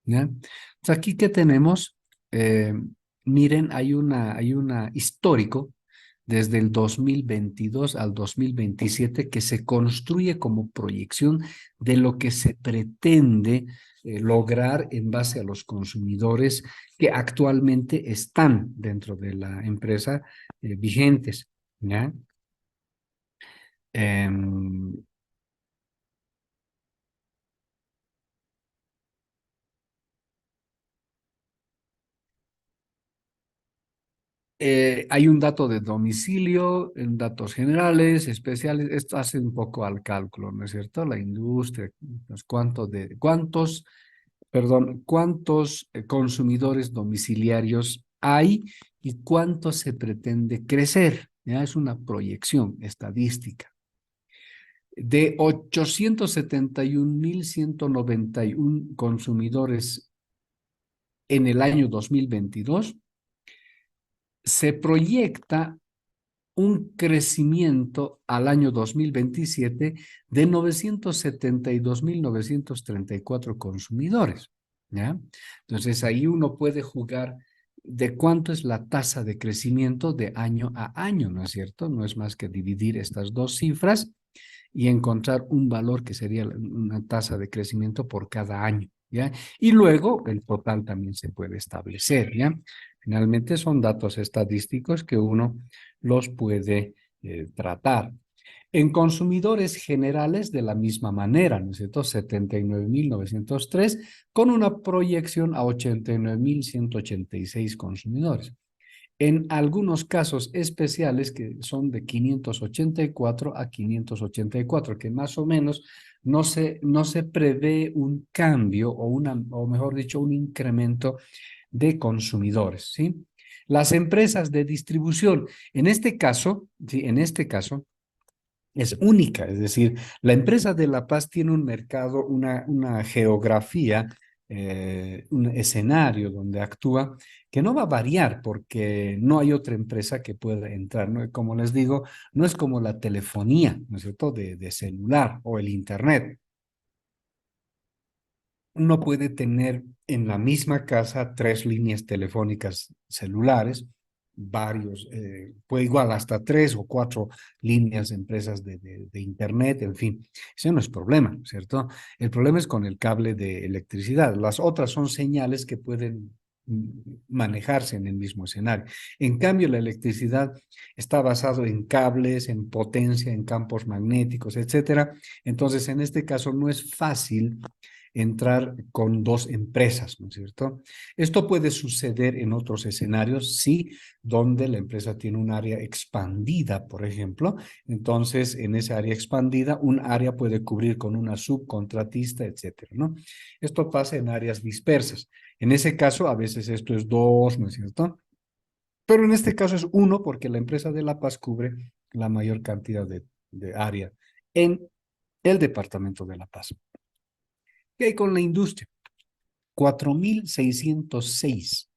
¿Ya? Entonces, aquí que tenemos, Eh, miren, hay una histórico desde el 2022 al 2027 que se construye como proyección de lo que se pretende lograr en base a los consumidores que actualmente están dentro de la empresa vigentes, ¿ya? Em, hay un dato de domicilio, en datos generales, especiales, esto hace un poco al cálculo, ¿no es cierto? La industria, pues, cuántos consumidores domiciliarios hay y cuánto se pretende crecer. Ya es una proyección estadística. De 871.191 consumidores en el año 2022, se proyecta un crecimiento al año 2027 de 972.934 consumidores, ¿ya? Entonces ahí uno puede jugar de cuánto es la tasa de crecimiento de año a año, ¿no es cierto? No es más que dividir estas dos cifras y encontrar un valor que sería una tasa de crecimiento por cada año, ¿ya? Y luego el total también se puede establecer, ¿ya? Finalmente son datos estadísticos que uno los puede tratar. En consumidores generales de la misma manera, ¿no es cierto? 79.903 con una proyección a 89.186 consumidores. En algunos casos especiales que son de 584 a 584, que más o menos no se prevé un cambio o mejor dicho, un incremento de consumidores, ¿sí? Las empresas de distribución, en este caso, ¿sí? En este caso, es única, es decir, la empresa de La Paz tiene un mercado, una geografía, un escenario donde actúa que no va a variar porque no hay otra empresa que pueda entrar, ¿no? Como les digo, no es como la telefonía, ¿no es cierto?, de celular o el internet. Uno puede tener en la misma casa tres líneas telefónicas celulares, varios, puede igual hasta tres o cuatro líneas de empresas de internet, en fin, ese no es problema, ¿cierto? El problema es con el cable de electricidad. Las otras son señales que pueden manejarse en el mismo escenario. En cambio, la electricidad está basado en cables, en potencia, en campos magnéticos, etcétera. Entonces, en este caso no es fácil entrar con dos empresas, ¿no es cierto? Esto puede suceder en otros escenarios, sí, donde la empresa tiene un área expandida, por ejemplo. Entonces, en esa área expandida, un área puede cubrir con una subcontratista, etcétera, ¿no? Esto pasa en áreas dispersas. En ese caso, a veces esto es dos, ¿no es cierto? Pero en este caso es uno porque la empresa de La Paz cubre la mayor cantidad de área en el departamento de La Paz. ¿Qué hay con la industria? 4.606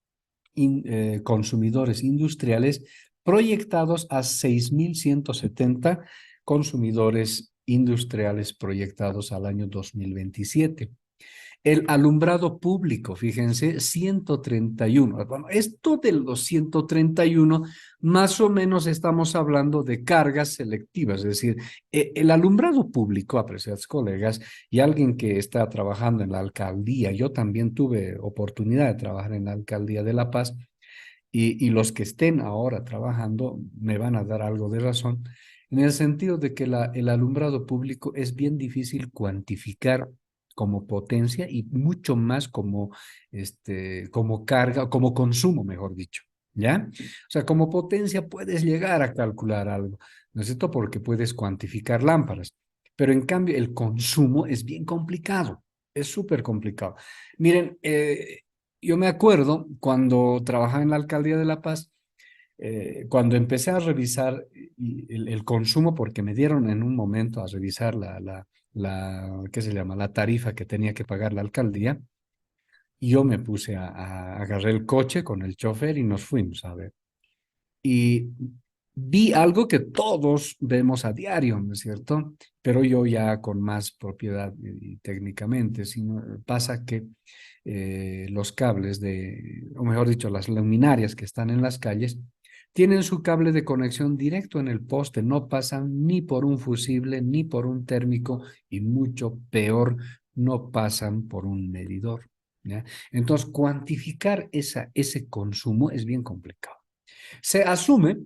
consumidores industriales proyectados a 6.170 consumidores industriales proyectados al año 2027. El alumbrado público, fíjense, 131. Bueno, esto de los 131, más o menos estamos hablando de cargas selectivas, es decir, el alumbrado público, apreciados colegas, y alguien que está trabajando en la alcaldía, yo también tuve oportunidad de trabajar en la alcaldía de La Paz, y los que estén ahora trabajando me van a dar algo de razón, en el sentido de que el alumbrado público es bien difícil cuantificar como potencia y mucho más como carga, como consumo, mejor dicho, ¿ya? O sea, como potencia puedes llegar a calcular algo, ¿no es cierto? Porque puedes cuantificar lámparas, pero en cambio el consumo es bien complicado, es súper complicado. Miren, yo me acuerdo cuando trabajaba en la alcaldía de La Paz, cuando empecé a revisar el consumo, porque me dieron en un momento a revisar ¿qué se llama? La tarifa que tenía que pagar la alcaldía, y yo me puse agarré el coche con el chofer y nos fuimos a ver. Y vi algo que todos vemos a diario, ¿no es cierto? Pero yo ya con más propiedad y técnicamente, sino pasa que los cables o mejor dicho, las luminarias que están en las calles, tienen su cable de conexión directo en el poste, no pasan ni por un fusible, ni por un térmico, y mucho peor, no pasan por un medidor. ¿Ya? Entonces, cuantificar ese consumo es bien complicado. Se asume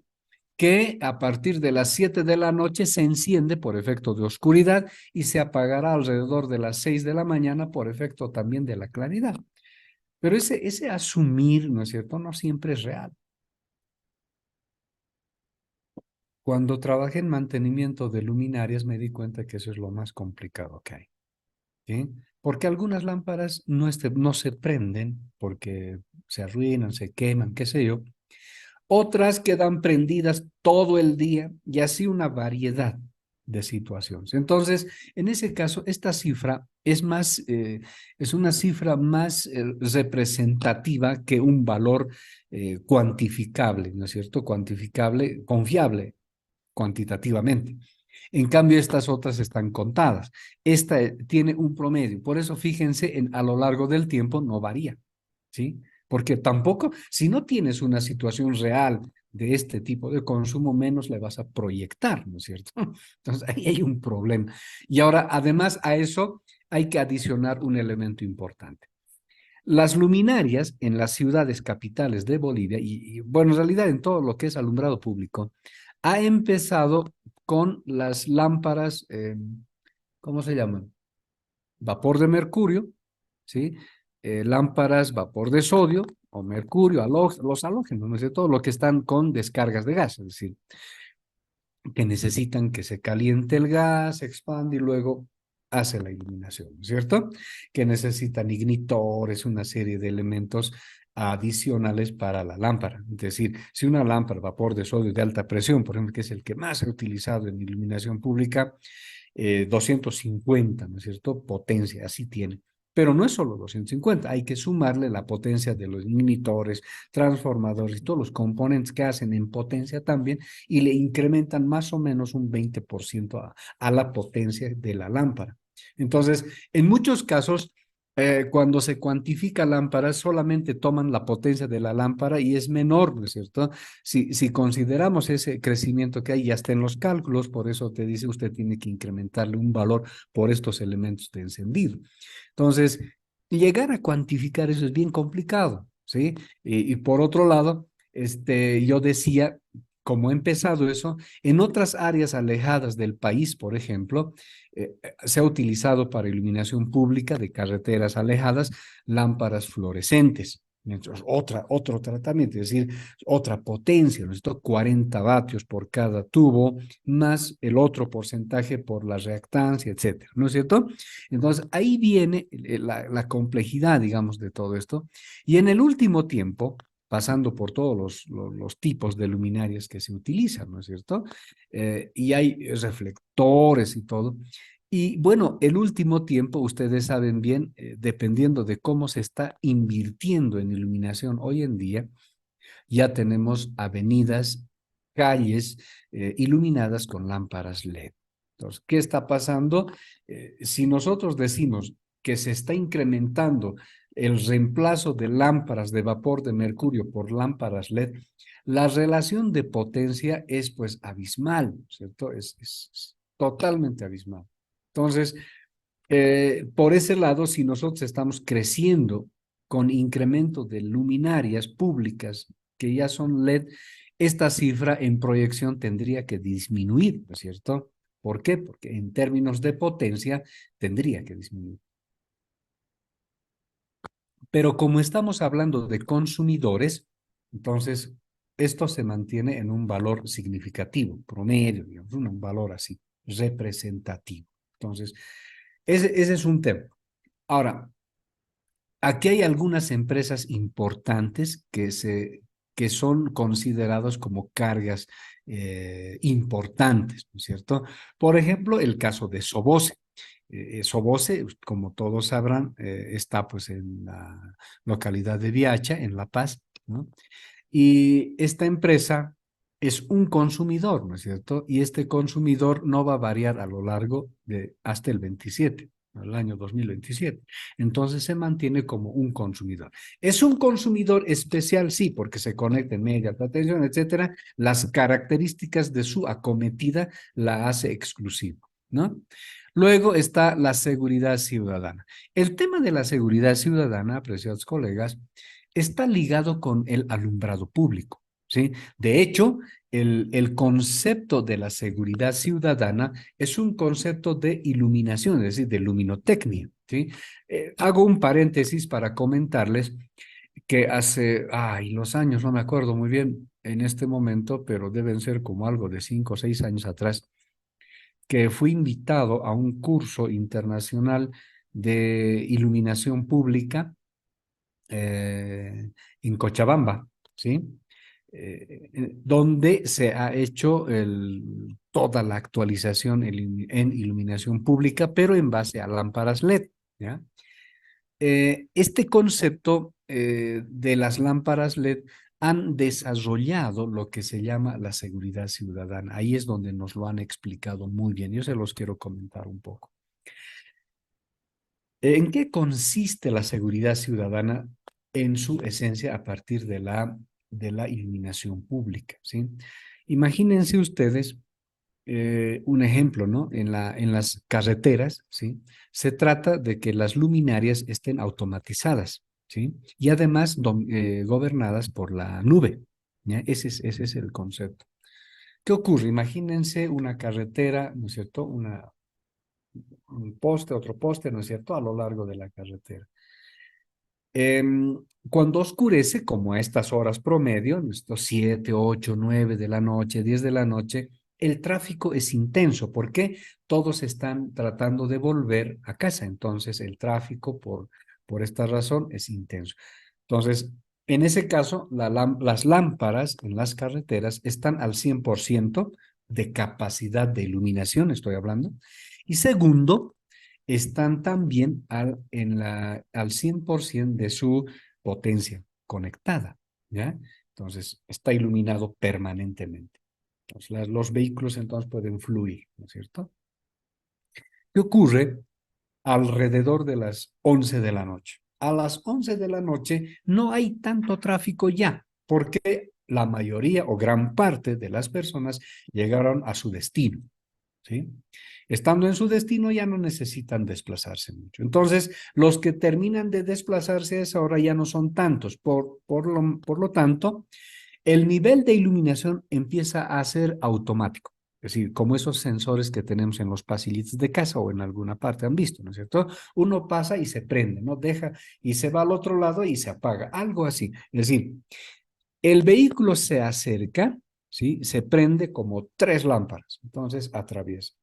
que a partir de las 7 de la noche se enciende por efecto de oscuridad y se apagará alrededor de las 6 de la mañana por efecto también de la claridad. Pero ese asumir, ¿no es cierto?, no siempre es real. Cuando trabajé en mantenimiento de luminarias me di cuenta que eso es lo más complicado que hay. ¿Sí? Porque algunas lámparas no se prenden porque se arruinan, se queman, qué sé yo. Otras quedan prendidas todo el día y así una variedad de situaciones. Entonces, en ese caso, esta cifra es una cifra más representativa que un valor cuantificable, ¿no es cierto? Cuantificable, confiable cuantitativamente. En cambio, estas otras están contadas. Esta tiene un promedio. Por eso, fíjense, a lo largo del tiempo no varía, ¿sí? Porque tampoco, si no tienes una situación real de este tipo de consumo, menos le vas a proyectar, ¿no es cierto? Entonces, ahí hay un problema. Y ahora, además a eso, hay que adicionar un elemento importante. Las luminarias en las ciudades capitales de Bolivia, bueno, en realidad en todo lo que es alumbrado público, ha empezado con las lámparas, ¿cómo se llaman? Vapor de mercurio, ¿sí? Lámparas, vapor de sodio o mercurio, los halógenos, ¿no es cierto? Todo lo que están con descargas de gas, es decir, que necesitan que se caliente el gas, se expande y luego hace la iluminación, ¿no es cierto? Que necesitan ignitores, una serie de elementos adicionales para la lámpara. Es decir, si una lámpara vapor de sodio de alta presión, por ejemplo, que es el que más se ha utilizado en iluminación pública, 250, ¿no es cierto? Potencia, así tiene. Pero no es solo 250, hay que sumarle la potencia de los inhibidores, transformadores y todos los componentes que hacen en potencia también y le incrementan más o menos un 20% a la potencia de la lámpara. Entonces, en muchos casos, cuando se cuantifica lámparas, solamente toman la potencia de la lámpara y es menor, ¿no es cierto? Si consideramos ese crecimiento que hay, ya está en los cálculos, por eso te dice usted tiene que incrementarle un valor por estos elementos de encendido. Entonces, llegar a cuantificar eso es bien complicado, ¿sí? Y por otro lado, yo decía, como he empezado eso, en otras áreas alejadas del país, por ejemplo, se ha utilizado para iluminación pública de carreteras alejadas lámparas fluorescentes. Entonces, otro tratamiento, es decir, otra potencia, necesito 40 vatios por cada tubo, más el otro porcentaje por la reactancia, etcétera, ¿no es cierto? Entonces, ahí viene la complejidad, digamos, de todo esto. Y en el último tiempo, pasando por todos los tipos de luminarias que se utilizan, ¿no es cierto? Y hay reflectores y todo. Y bueno, el último tiempo, ustedes saben bien, dependiendo de cómo se está invirtiendo en iluminación hoy en día, ya tenemos avenidas, calles iluminadas con lámparas LED. Entonces, ¿qué está pasando? Si nosotros decimos que se está incrementando el reemplazo de lámparas de vapor de mercurio por lámparas LED, la relación de potencia es pues abismal, ¿cierto? Es totalmente abismal. Entonces, por ese lado, si nosotros estamos creciendo con incremento de luminarias públicas que ya son LED, esta cifra en proyección tendría que disminuir, ¿no es cierto? ¿Por qué? Porque en términos de potencia tendría que disminuir. Pero como estamos hablando de consumidores, entonces esto se mantiene en un valor significativo, promedio, digamos, un valor así, representativo. Entonces, ese es un tema. Ahora, aquí hay algunas empresas importantes que son consideradas como cargas importantes, ¿no es cierto? Por ejemplo, el caso de Sobose. Sobose, como todos sabrán, está pues en la localidad de Viacha, en La Paz, ¿no? Y esta empresa es un consumidor, ¿no es cierto? Y este consumidor no va a variar a lo largo de hasta el 27, el año 2027. Entonces se mantiene como un consumidor. ¿Es un consumidor especial? Sí, porque se conecta en media, alta tensión, etcétera. Las características de su acometida la hace exclusivo, ¿no? Luego está la seguridad ciudadana. El tema de la seguridad ciudadana, apreciados colegas, está ligado con el alumbrado público, ¿sí? De hecho, el concepto de la seguridad ciudadana es un concepto de iluminación, es decir, de luminotecnia, ¿sí? Hago un paréntesis para comentarles que hace, los años, no me acuerdo muy bien en este momento, pero deben ser como algo de 5 o 6 años atrás, que fui invitado a un curso internacional de iluminación pública eh, en Cochabamba, ¿sí? Donde se ha hecho toda la actualización en iluminación pública, pero en base a lámparas LED, ¿ya? Este concepto de las lámparas LED han desarrollado lo que se llama la seguridad ciudadana. Ahí es donde nos lo han explicado muy bien. Yo se los quiero comentar un poco. ¿En qué consiste la seguridad ciudadana en su esencia a partir de la iluminación pública? ¿Sí? Imagínense ustedes un ejemplo, ¿no? En las carreteras, ¿sí? Se trata de que las luminarias estén automatizadas, ¿sí? Y además gobernadas por la nube, ¿ya? Ese es el concepto. ¿Qué ocurre? Imagínense una carretera, ¿no es cierto? Un poste, otro poste, ¿no es cierto? A lo largo de la carretera. Cuando oscurece, como a estas horas promedio, estos 7, 8, 9 de la noche, 10 de la noche, el tráfico es intenso porque todos están tratando de volver a casa. Entonces, el tráfico por esta razón es intenso. Entonces, en ese caso, las lámparas en las carreteras están al 100% de capacidad de iluminación, estoy hablando. Y segundo, están también al 100% de su potencia conectada, ¿ya? Entonces, está iluminado permanentemente. Entonces, los vehículos entonces pueden fluir, ¿no es cierto? ¿Qué ocurre alrededor de las 11 de la noche? A las 11 de la noche no hay tanto tráfico ya, porque la mayoría o gran parte de las personas llegaron a su destino, ¿sí? Estando en su destino ya no necesitan desplazarse mucho. Entonces, los que terminan de desplazarse a esa hora ya no son tantos. Por lo tanto, el nivel de iluminación empieza a ser automático. Es decir, como esos sensores que tenemos en los pasillitos de casa o en alguna parte han visto, ¿no es cierto? Uno pasa y se prende, ¿no? Deja y se va al otro lado y se apaga, algo así. Es decir, el vehículo se acerca, ¿sí? Se prende como 3 lámparas, entonces atraviesa.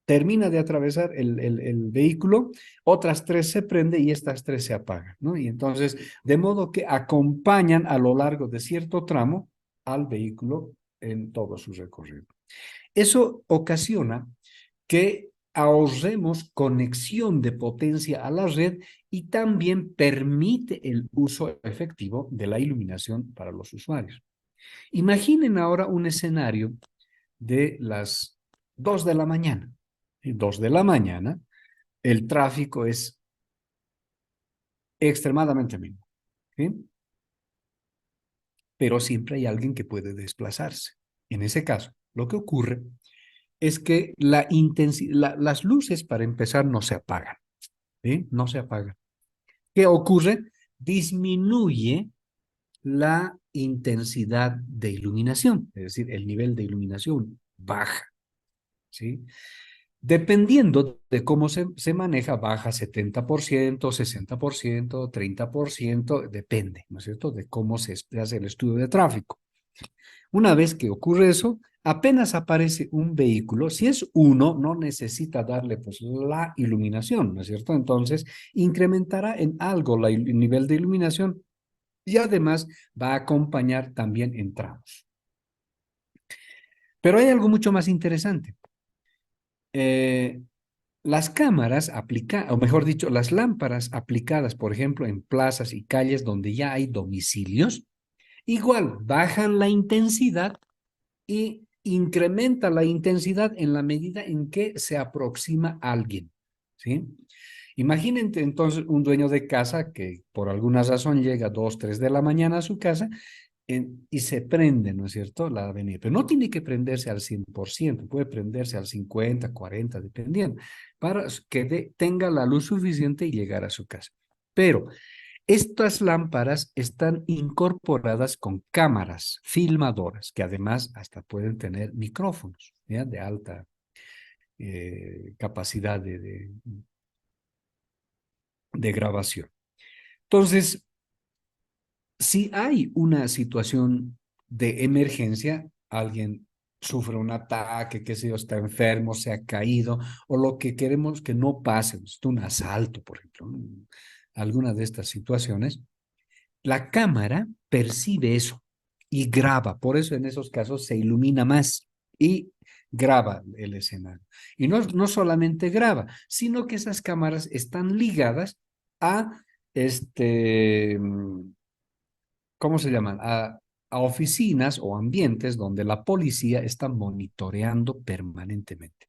Termina de atravesar el vehículo, otras 3 se prende y estas 3 se apagan, ¿no? Y entonces, de modo que acompañan a lo largo de cierto tramo al vehículo en todo su recorrido. Eso ocasiona que ahorremos conexión de potencia a la red y también permite el uso efectivo de la iluminación para los usuarios. Imaginen ahora un escenario de las 2 de la mañana. 2 de la mañana, el tráfico es extremadamente mínimo, ¿sí? Pero siempre hay alguien que puede desplazarse. En ese caso, lo que ocurre es que las luces, para empezar, no se apagan, ¿sí? No se apagan. ¿Qué ocurre? Disminuye la intensidad de iluminación, es decir, el nivel de iluminación baja, ¿sí? Dependiendo de cómo se maneja, baja 70%, 60%, 30%, depende, ¿no es cierto?, de cómo se hace el estudio de tráfico. Una vez que ocurre eso, apenas aparece un vehículo, si es uno, no necesita darle pues la iluminación, ¿no es cierto? Entonces, incrementará en algo el nivel de iluminación y además va a acompañar también en tramos. Pero hay algo mucho más interesante. Eh, Las cámaras aplicadas, o mejor dicho, las lámparas aplicadas, por ejemplo, en plazas y calles donde ya hay domicilios, igual bajan la intensidad, y incrementa la intensidad en la medida en que se aproxima a alguien, ¿sí? Imagínate entonces un dueño de casa que por alguna razón llega a 2, 3 de la mañana a su casa y se prende, ¿no es cierto?, la avenida. Pero no tiene que prenderse al 100%, puede prenderse al 50, 40, dependiendo, para que tenga la luz suficiente y llegar a su casa. Pero estas lámparas están incorporadas con cámaras filmadoras, que además hasta pueden tener micrófonos, ¿ya?, de alta capacidad de grabación. Entonces, si hay una situación de emergencia, alguien sufre un ataque, qué sé yo, está enfermo, se ha caído, o lo que queremos que no pase, un asalto, por ejemplo, ¿no? Alguna de estas situaciones, la cámara percibe eso y graba. Por eso en esos casos se ilumina más y graba el escenario. Y no solamente graba, sino que esas cámaras están ligadas a ¿cómo se llaman? A oficinas o ambientes donde la policía está monitoreando permanentemente.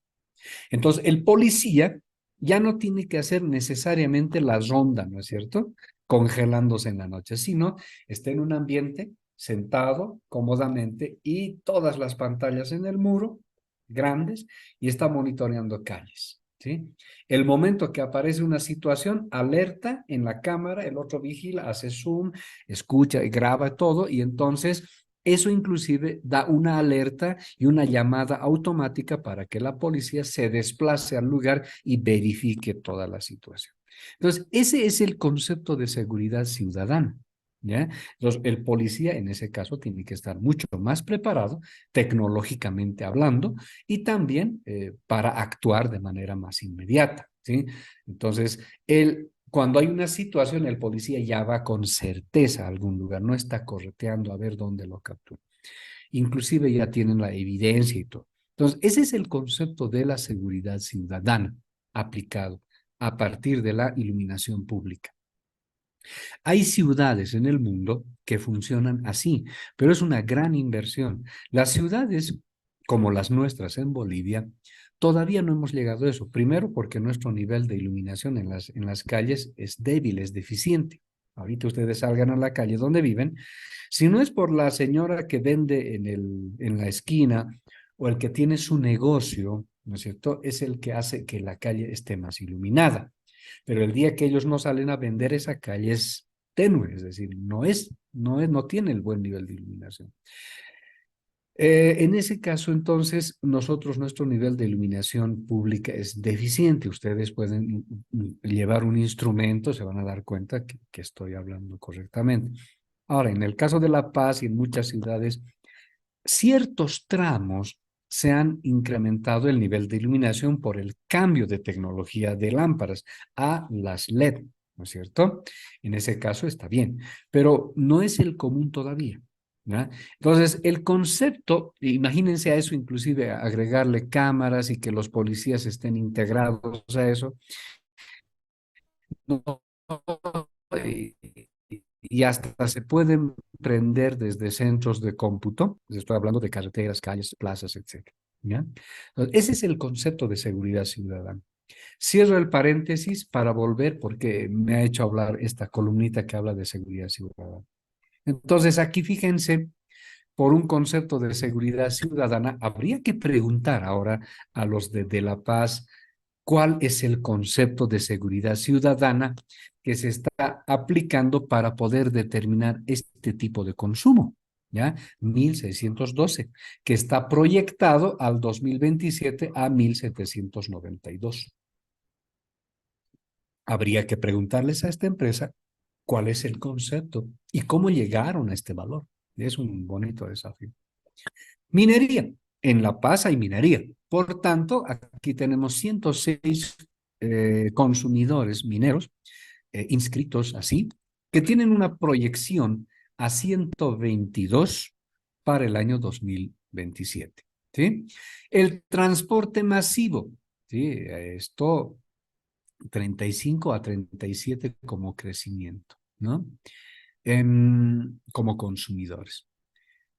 Entonces, el policía ya no tiene que hacer necesariamente la ronda, ¿no es cierto?, congelándose en la noche, sino está en un ambiente sentado cómodamente y todas las pantallas en el muro, grandes, y está monitoreando calles, ¿sí? El momento que aparece una situación, alerta en la cámara, el otro vigila, hace zoom, escucha y graba todo, y entonces eso inclusive da una alerta y una llamada automática para que la policía se desplace al lugar y verifique toda la situación. Entonces, ese es el concepto de seguridad ciudadana, ¿ya? Entonces, el policía en ese caso tiene que estar mucho más preparado, tecnológicamente hablando, y también para actuar de manera más inmediata, ¿sí? Entonces, cuando hay una situación, el policía ya va con certeza a algún lugar, no está correteando a ver dónde lo captura. Inclusive ya tienen la evidencia y todo. Entonces, ese es el concepto de la seguridad ciudadana aplicado a partir de la iluminación pública. Hay ciudades en el mundo que funcionan así, pero es una gran inversión. Las ciudades, como las nuestras en Bolivia, todavía no hemos llegado a eso. Primero, porque nuestro nivel de iluminación en las calles es débil, es deficiente. Ahorita ustedes salgan a la calle donde viven. Si no es por la señora que vende en la esquina o el que tiene su negocio, ¿no es cierto?, es el que hace que la calle esté más iluminada. Pero el día que ellos no salen a vender, esa calle es tenue, es decir, no tiene el buen nivel de iluminación. En ese caso, entonces, nuestro nivel de iluminación pública es deficiente. Ustedes pueden llevar un instrumento, se van a dar cuenta que estoy hablando correctamente. Ahora, en el caso de La Paz y en muchas ciudades, ciertos tramos se han incrementado el nivel de iluminación por el cambio de tecnología de lámparas a las LED, ¿no es cierto? En ese caso está bien, pero no es el común todavía, ¿ya? Entonces, el concepto, imagínense a eso, inclusive agregarle cámaras y que los policías estén integrados a eso, no, y hasta se pueden prender desde centros de cómputo. Estoy hablando de carreteras, calles, plazas, etcétera, ¿ya? Entonces, ese es el concepto de seguridad ciudadana. Cierro el paréntesis para volver porque me ha hecho hablar esta columnita que habla de seguridad ciudadana. Entonces, aquí fíjense, por un concepto de seguridad ciudadana, habría que preguntar ahora a los de La Paz cuál es el concepto de seguridad ciudadana que se está aplicando para poder determinar este tipo de consumo, ¿ya? 1612, que está proyectado al 2027 a 1792. Habría que preguntarles a esta empresa cuál es el concepto y cómo llegaron a este valor. Es un bonito desafío. Minería. En La Paz hay minería. Por tanto, aquí tenemos 106 consumidores mineros inscritos así, que tienen una proyección a 122 para el año 2027. ¿Sí? El transporte masivo. ¿Sí? Esto 35 a 37 como crecimiento, ¿no? Como consumidores.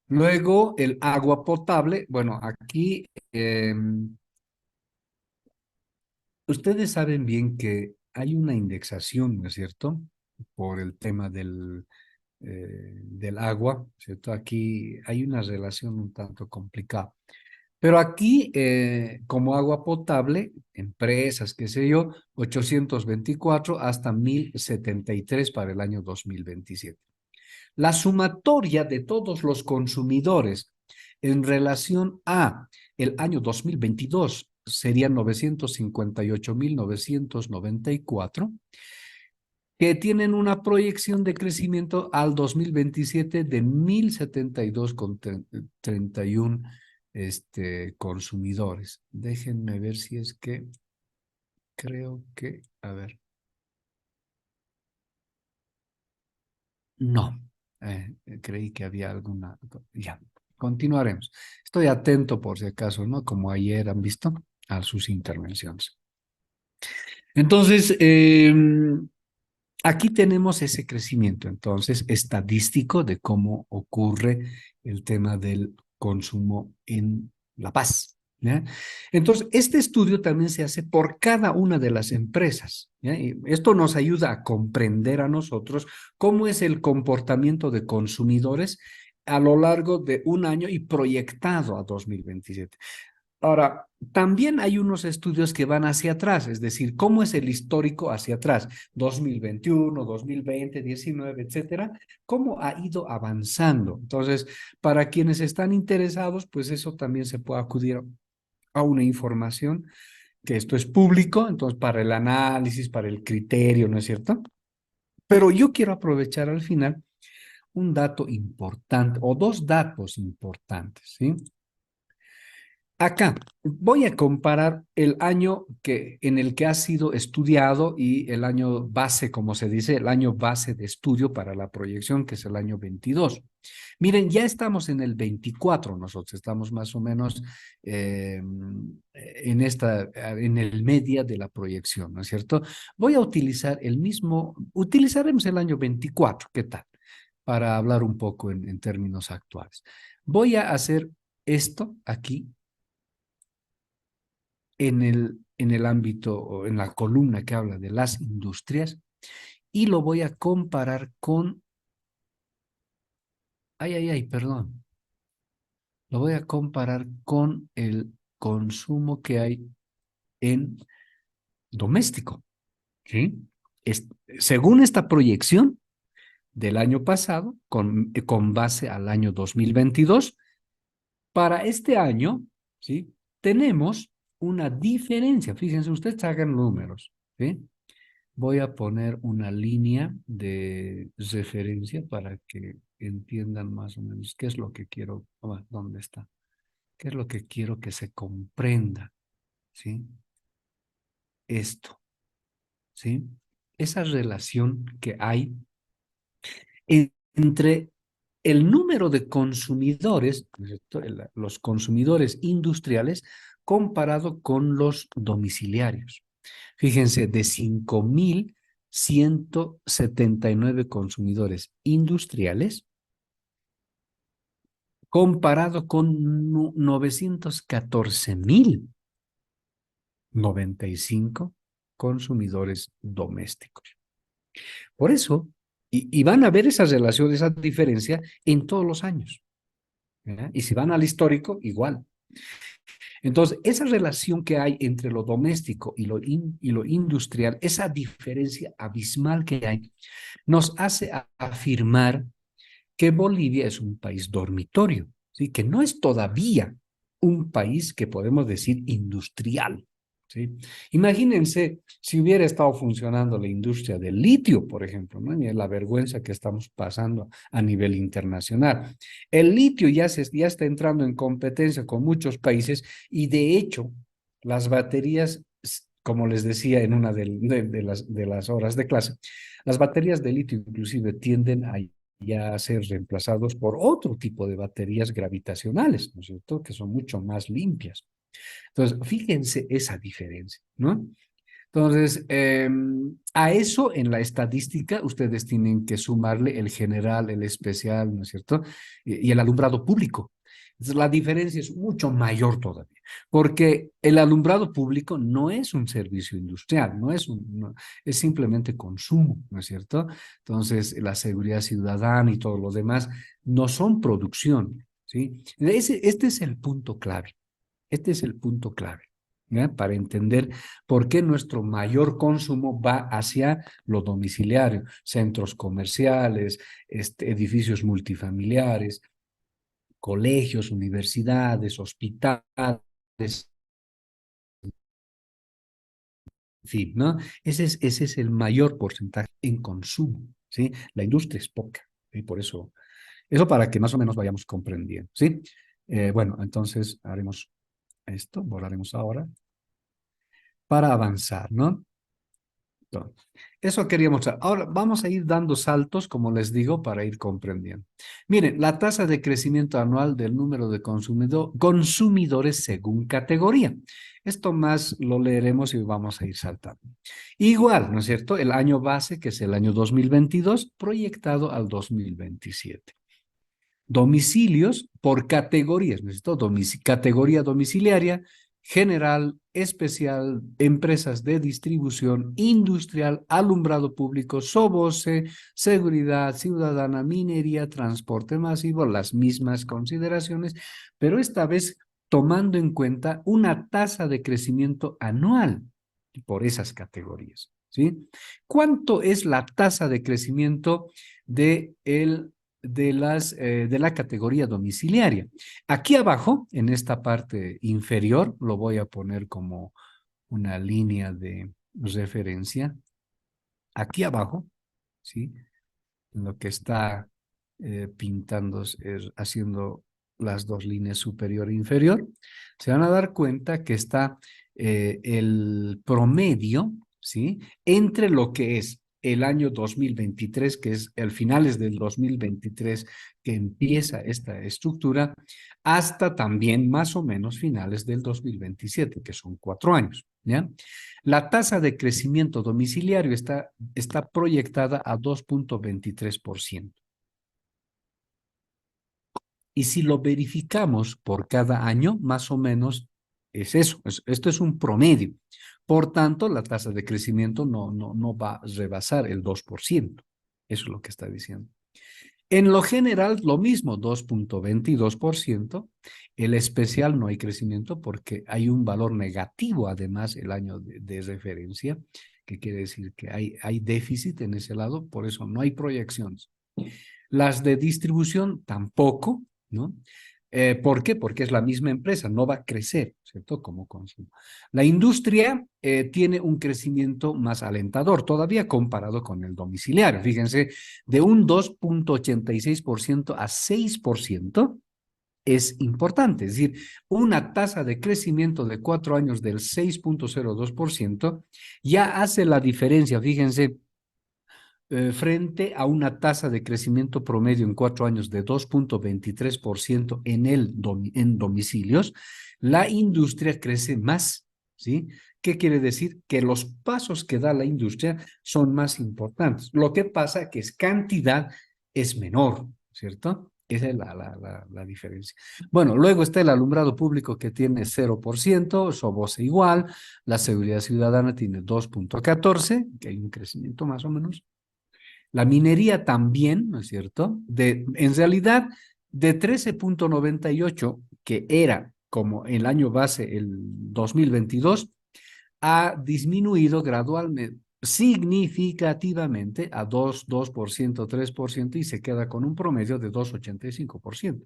Luego, el agua potable. Bueno, aquí ustedes saben bien que hay una indexación, ¿no es cierto? Por el tema del agua, ¿cierto? Aquí hay una relación un tanto complicada. Pero aquí, como agua potable, empresas, qué sé yo, 824 hasta 1073 para el año 2027. La sumatoria de todos los consumidores en relación a el año 2022 serían 958.994, que tienen una proyección de crecimiento al 2027 de 1072,31 consumidores. Déjenme ver si es que creo que, a ver, no, creí que había alguna, ya, continuaremos. Estoy atento por si acaso, ¿no? Como ayer han visto a sus intervenciones. Entonces, aquí tenemos ese crecimiento, entonces, estadístico de cómo ocurre el tema del consumo en La Paz. ¿Ya? Entonces, este estudio también se hace por cada una de las empresas. ¿Ya? Y esto nos ayuda a comprender a nosotros cómo es el comportamiento de consumidores a lo largo de un año y proyectado a 2027. Ahora, también hay unos estudios que van hacia atrás, es decir, cómo es el histórico hacia atrás, 2021, 2020, 19, etcétera, cómo ha ido avanzando. Entonces, para quienes están interesados, pues eso también se puede acudir a una información, que esto es público, entonces para el análisis, para el criterio, ¿no es cierto? Pero yo quiero aprovechar al final un dato importante o dos datos importantes, ¿sí? Acá voy a comparar el año en el que ha sido estudiado y el año base, como se dice, el año base de estudio para la proyección, que es el año 22. Miren, ya estamos en el 24, nosotros estamos más o menos en el media de la proyección, ¿no es cierto? Voy a utilizar utilizaremos el año 24, ¿qué tal? Para hablar un poco en términos actuales. Voy a hacer esto aquí en el ámbito o en la columna que habla de las industrias y lo voy a comparar con, perdón, lo voy a comparar con el consumo que hay en doméstico, ¿sí? Es- Según esta proyección del año pasado, con base al año 2022, para este año, ¿sí? Tenemos una diferencia. Fíjense, ustedes hagan números, ¿sí? Voy a poner una línea de referencia para que entiendan más o menos qué es lo que quiero, ¿dónde está? ¿Qué es lo que quiero que se comprenda? ¿Sí? Esto, ¿sí? Esa relación que hay entre el número de consumidores, ¿no es cierto? Los consumidores industriales comparado con los domiciliarios. Fíjense, de 5.179 consumidores industriales, comparado con 914.095 consumidores domésticos. Por eso, y van a ver esa relación, esa diferencia en todos los años. ¿Verdad? Y si van al histórico, igual. Entonces, esa relación que hay entre lo doméstico y lo industrial, esa diferencia abismal que hay, nos hace afirmar que Bolivia es un país dormitorio, ¿sí? Que no es todavía un país que podemos decir industrial. ¿Sí? Imagínense si hubiera estado funcionando la industria del litio, por ejemplo, ¿no? Ni la vergüenza que estamos pasando a nivel internacional. El litio ya está entrando en competencia con muchos países y de hecho las baterías, como les decía en una de las horas de clase, las baterías de litio inclusive tienden a ya ser reemplazados por otro tipo de baterías gravitacionales, ¿no es cierto? Que son mucho más limpias. Entonces, fíjense esa diferencia, ¿no? Entonces, a eso en la estadística ustedes tienen que sumarle el general, el especial, ¿no es cierto? Y el alumbrado público. Entonces, la diferencia es mucho mayor todavía, porque el alumbrado público no es un servicio industrial, es simplemente consumo, ¿no es cierto? Entonces, la seguridad ciudadana y todo lo demás no son producción, ¿sí? Este es el punto clave. Este es el punto clave, ¿ya? Para entender por qué nuestro mayor consumo va hacia lo domiciliario, centros comerciales, edificios multifamiliares, colegios, universidades, hospitales, en fin, ¿no? Ese es el mayor porcentaje en consumo, ¿sí? La industria es poca, y por eso para que más o menos vayamos comprendiendo, ¿sí? Bueno, entonces haremos esto, borraremos ahora para avanzar, ¿no? Entonces, eso quería mostrar. Ahora vamos a ir dando saltos, como les digo, para ir comprendiendo. Miren, la tasa de crecimiento anual del número de consumidores según categoría. Esto más lo leeremos y vamos a ir saltando. Igual, ¿no es cierto? El año base, que es el año 2022, proyectado al 2027. Domicilios por categorías, necesito categoría domiciliaria, general, especial, empresas de distribución, industrial, alumbrado público, SOBOSE, seguridad ciudadana, minería, transporte masivo, las mismas consideraciones, pero esta vez tomando en cuenta una tasa de crecimiento anual por esas categorías, ¿sí? ¿Cuánto es la tasa de crecimiento de la categoría domiciliaria? Aquí abajo, en esta parte inferior, lo voy a poner como una línea de referencia. Aquí abajo, ¿sí? Lo que está pintando, haciendo las dos líneas superior e inferior, se van a dar cuenta que está el promedio, ¿sí? Entre lo que es el año 2023, que es el finales del 2023 que empieza esta estructura, hasta también más o menos finales del 2027, que son 4 años, ¿ya? La tasa de crecimiento domiciliario está proyectada a 2,23%. Y si lo verificamos por cada año, más o menos es eso. Esto es un promedio. Por tanto, la tasa de crecimiento no va a rebasar el 2%. Eso es lo que está diciendo. En lo general, lo mismo, 2,22%. El especial no hay crecimiento porque hay un valor negativo, además, el año de referencia, que quiere decir que hay déficit en ese lado, por eso no hay proyecciones. Las de distribución tampoco, ¿no? ¿Por qué? Porque es la misma empresa, no va a crecer, ¿cierto? Como consumo. La industria tiene un crecimiento más alentador todavía comparado con el domiciliario. Fíjense, de un 2,86% a 6% es importante. Es decir, una tasa de crecimiento de 4 años del 6,02% ya hace la diferencia. Fíjense, frente a una tasa de crecimiento promedio en 4 años de 2,23% en domicilios, la industria crece más, ¿sí? ¿Qué quiere decir? Que los pasos que da la industria son más importantes. Lo que pasa que es cantidad es menor, ¿cierto? Esa es la diferencia. Bueno, luego está el alumbrado público que tiene 0%, SOBOSE igual, la seguridad ciudadana tiene 2,14, que hay un crecimiento más o menos. La minería también, ¿no es cierto? En realidad, de 13,98, que era como el año base, el 2022, ha disminuido gradualmente, significativamente a 2%, 3% y se queda con un promedio de 2,85%.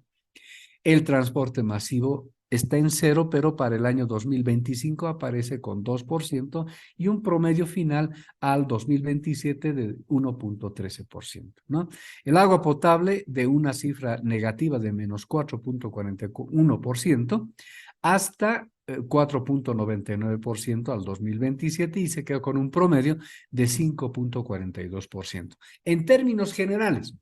El transporte masivo está en cero, pero para el año 2025 aparece con 2% y un promedio final al 2027 de 1,13%, ¿no? El agua potable de una cifra negativa de menos 4,41% hasta 4,99% al 2027 y se quedó con un promedio de 5,42%. En términos generales,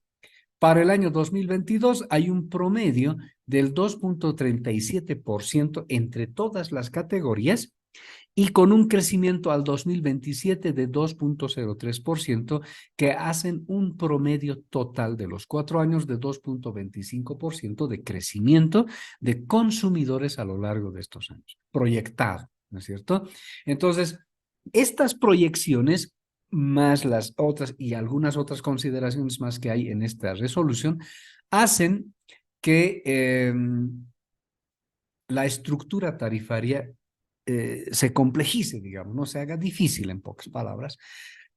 para el año 2022 hay un promedio del 2,37% entre todas las categorías y con un crecimiento al 2027 de 2.03%, que hacen un promedio total de los 4 años de 2.25% de crecimiento de consumidores a lo largo de estos años, proyectado, ¿no es cierto? Entonces, estas proyecciones, más las otras y algunas otras consideraciones más que hay en esta resolución, hacen que la estructura tarifaria se complejice, digamos, no se haga difícil en pocas palabras,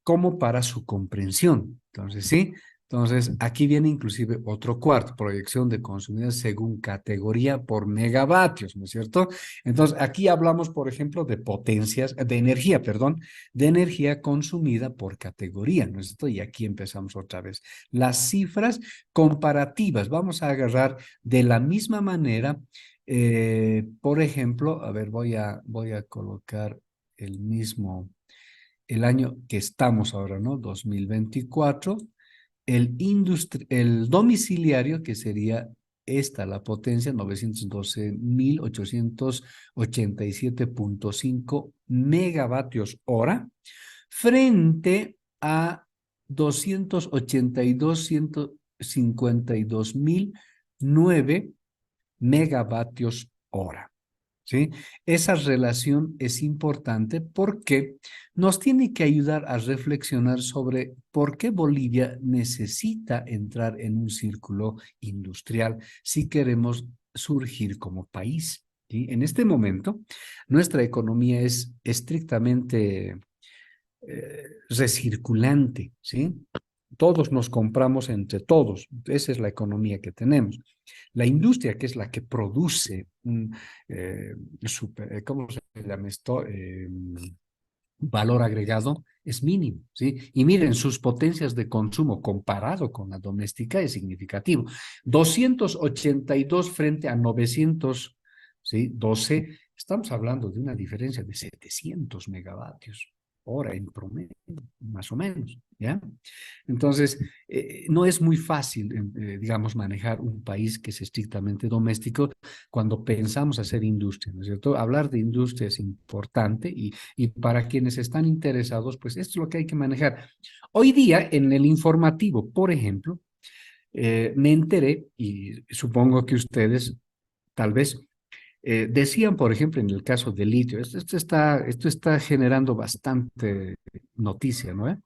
como para su comprensión. Entonces, sí, entonces aquí viene inclusive otro cuarto, proyección de consumidores según categoría por megavatios, ¿no es cierto? Entonces, aquí hablamos, por ejemplo, de potencias, de energía, perdón, de energía consumida por categoría, ¿no es cierto? Y aquí empezamos otra vez. Las cifras comparativas, vamos a agarrar de la misma manera por ejemplo, a ver, voy a colocar el mismo, el año que estamos ahora, ¿no? 2024, el domiciliario, que sería esta, la potencia, 912.887.5 megavatios hora, frente a 282.152.009 megavatios hora. ¿Sí? Esa relación es importante porque nos tiene que ayudar a reflexionar sobre por qué Bolivia necesita entrar en un círculo industrial si queremos surgir como país. ¿Sí? En este momento, nuestra economía es estrictamente recirculante, ¿sí? Todos nos compramos entre todos, esa es la economía que tenemos. La industria, que es la que produce un, ¿cómo se llama esto? Valor agregado, es mínimo, ¿sí? Y miren, sus potencias de consumo comparado con la doméstica es significativo. 282 frente a 900, ¿sí? 12, estamos hablando de una diferencia de 700 megavatios hora en promedio, más o menos, ¿ya? Entonces, no es muy fácil, digamos, manejar un país que es estrictamente doméstico cuando pensamos hacer industria, ¿no es cierto? Hablar de industria es importante y para quienes están interesados, pues esto es lo que hay que manejar. Hoy día, en el informativo, por ejemplo, me enteré, y supongo que ustedes tal vez decían, por ejemplo, en el caso del litio, esto está generando bastante noticia, ¿no?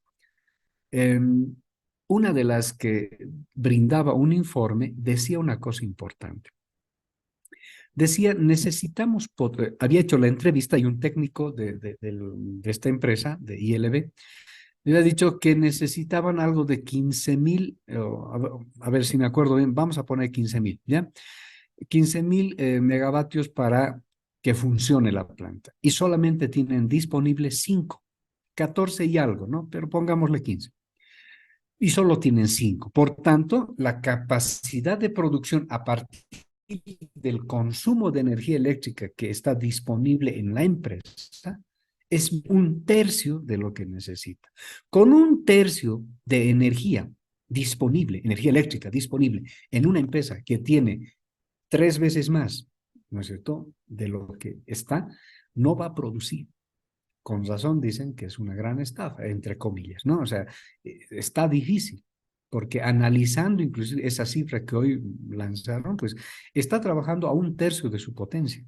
Una de las que brindaba un informe decía una cosa importante. Decía, necesitamos, había hecho la entrevista y un técnico de esta empresa, de ILB, le había dicho que necesitaban algo de 15.000, a ver si me acuerdo bien, vamos a poner 15.000, ¿ya? 15.000 megavatios para que funcione la planta. Y solamente tienen disponibles 5, 14 y algo, ¿no? Pero pongámosle 15. Y solo tienen 5. Por tanto, la capacidad de producción a partir del consumo de energía eléctrica que está disponible en la empresa es 1/3 de lo que necesita. Con 1/3 de energía disponible, energía eléctrica disponible en una empresa que tiene 3 veces más, ¿no es cierto?, de lo que está, no va a producir. Con razón dicen que es una gran estafa, entre comillas, ¿no? O sea, está difícil, porque analizando inclusive esa cifra que hoy lanzaron, pues está trabajando a 1/3 de su potencia,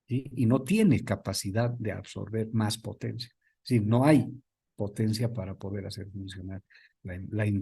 ¿sí? Y no tiene capacidad de absorber más potencia. Sí, no hay potencia para poder hacer funcionar la industria.